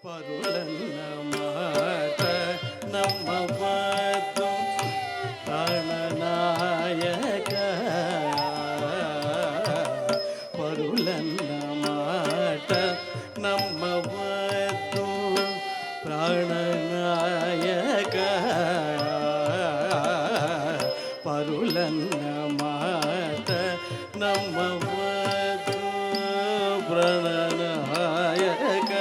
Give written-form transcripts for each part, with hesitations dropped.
ಪರುಳನ್ನ ಮಾತ ನಮ್ಮ ಮಾತು ಪ್ರಾಣನಾಯಕ ಪರುಳನ್ನ ಮಾತ ನಮ್ಮ ಮಾತು ಪ್ರಾಣನಾಯಕ ಪರುಳನ್ನ ಮಾತ ನಮ್ಮ ಮಾತು ಪ್ರಾಣನಾಯಕ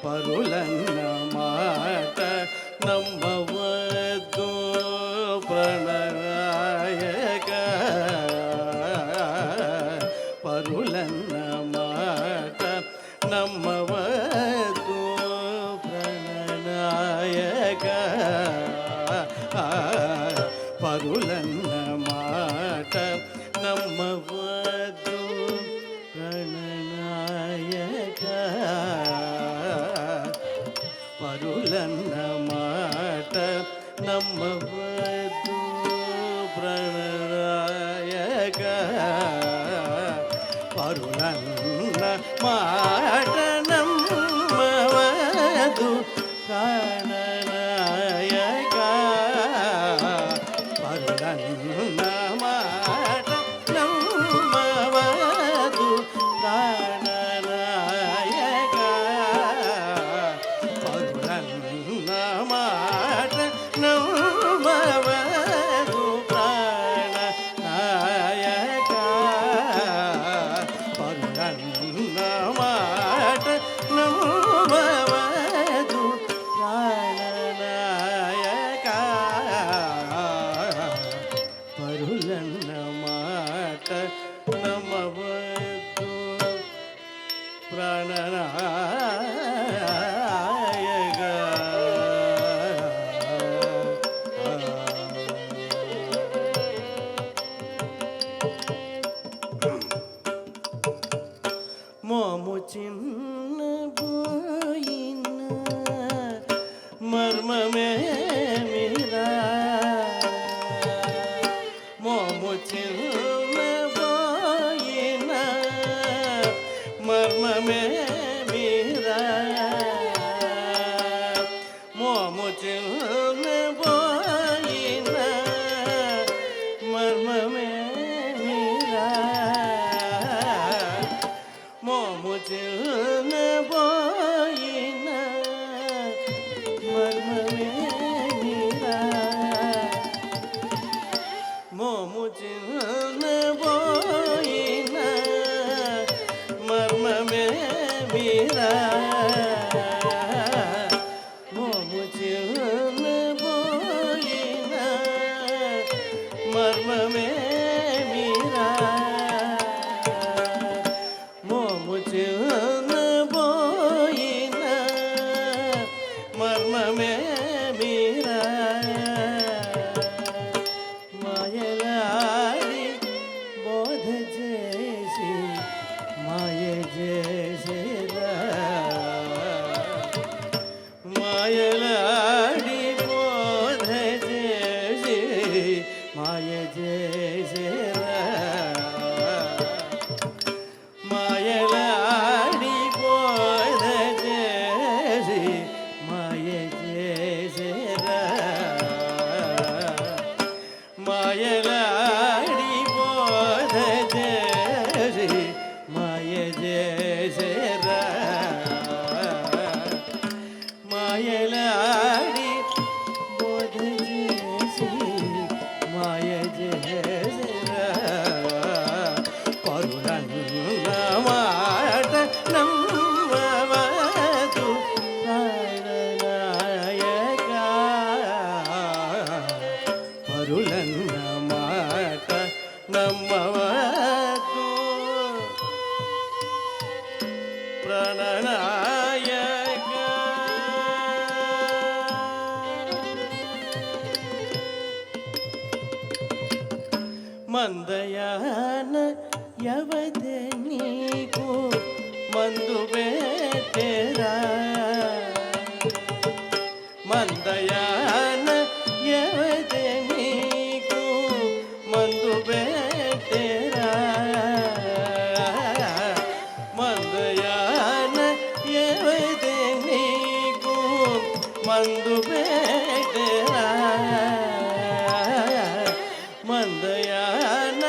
ಪರುಳನ್ನ ಮಾತ ನಮ್ಮ ವಧು ಪ್ರಣನಾಯಕ ಪರುಳನ್ನ ಮಾತ ನಮ್ಮ ವಧು ಪ್ರಣನಾಯಕ ಪರುಳನ್ನ ಮಾತ ನಮ್ಮ ವಧು ಪ್ರಣನಾಯಕ ಪರುಳನ್ನ ಮಾತ ನಮ್ಮ ವಧು ಪ್ರಣನಾಯಕ ಪರುಳನ್ನ ಮಾತ ನಮ್ಮ ವಧು ಪ್ರಾಣನಾಯಕ ಪರುಳನ್ನ ಮಾತ ನಮ್ಮ ವಧು ಪ್ರಾಣನಾಯಕ ಪರುಳನ್ನ ಮಾತ ನಮ್ಮ ವಧು ಪ್ರಾಣನಾಯಕ ಪರುಳನ್ನ ಮಾತ ನಮ್ಮ ವಧು ಪ್ರಾಣನಾಯಕ ಪರುಳನ್ನ ಮಾತ ನಮ್ಮ ವಧು ಪ್ರಾಣನಾಯಕ మోము చిన్న పోయిన మర్మమే మీరా మోము చిన్న పోయిన మర్మమే మీరా మోము చిన్న పోయిన మర్మమే మీరా మోము చిన్న పోయిన మర్మమే మీరా మోము చిన్న పోయిన మర్మమే మీరా మోము చిన్న పోయిన మర్మమే మీరా మోము చిన్న పోయిన మర్మమే మీరా మాయలాడి బోధ చేసి మాయ చేసేరా మాయలాడి బోధ చేసి మాయ చేసేరా మాయలాడి బోధ చేసి మాయ చేసేరా మాయలాడి బోధ చేసి మాయ చేసేరా మాయలాడి బోధ చేసి మాయ చేసేరా పరుళన్న మాట ನಮ್ಮ ವಧು ಪ್ರಾಣನಾಯಕ ಪರುಳನ್ನ ಮಾತ ನಮ್ಮ ವಧು ಪ್ರಾಣನಾಯಕ ಮಂದಯಾನ ಯವದೆ ನೀಕು ಮಂದು ಬೇಟೆರಾ ಮಂದಯಾನ ಯವದೆ ನೀಕು ಮಂದು ಬೇಟೆರಾ ಮಂದಯಾನ మందు పెట్టెరా మందయాన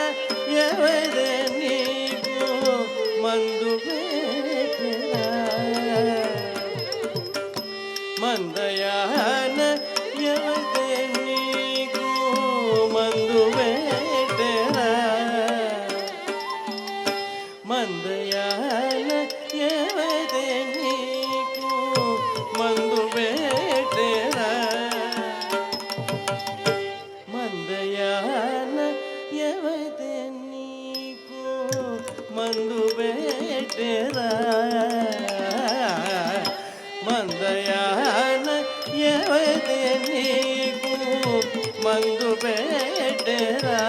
ఎవరే నీకు మందు పెట్టెరా మందయాన ఎవరే నీకు మందు పెట్టెరా మందయాన ఎవరే నీకు మందు పెట్టెరా మందయాన ఎవరే నీకు మందు పెట్టెరా మందయాన ఎవరే నీకు మందు పెట్టెరా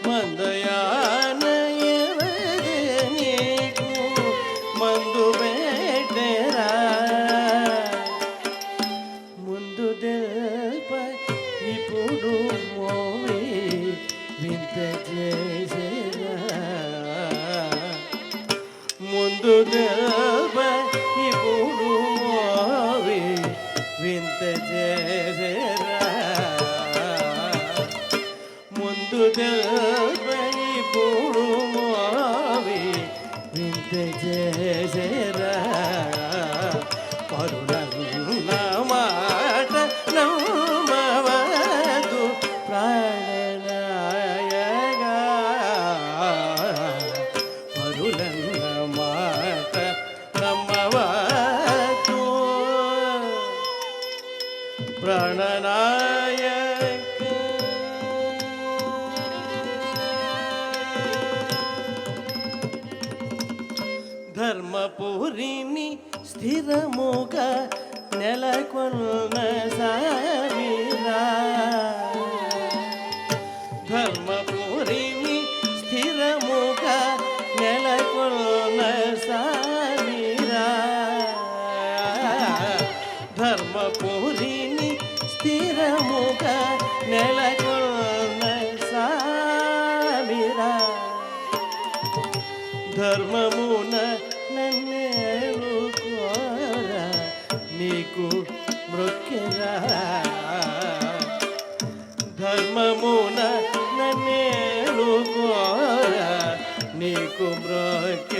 మందయాన ఎవరే నీకు మందు పెట్టెరా ముందు దెల్ప ఇప్పుడు మోవి వింత చేసేరా ముందు దెల్ప ఇప్పుడు మోవి వింత చేసేరా ముందు దెల్ప ఇప్పుడు మోవి వింత చేసేరా పరులన్న మాట నమ్మవదు ప్రాణనాయగా పరులన్న మాట నమ్మవదు ప్రాణనాయక ధర్మపురిని స్థిరముగా నెలకొన్న సామిరా ధర్మపురిని స్థిరముగా నెలకొన్న సామిరా ధర్మపురిని స్థిరముగా నెలకొన్న సామిరా ధర్మమున నన్నేలు కోరా నీకు మృక్కెరా ధర్మమున నన్నేలు కోరా నీకు మృక్కెరా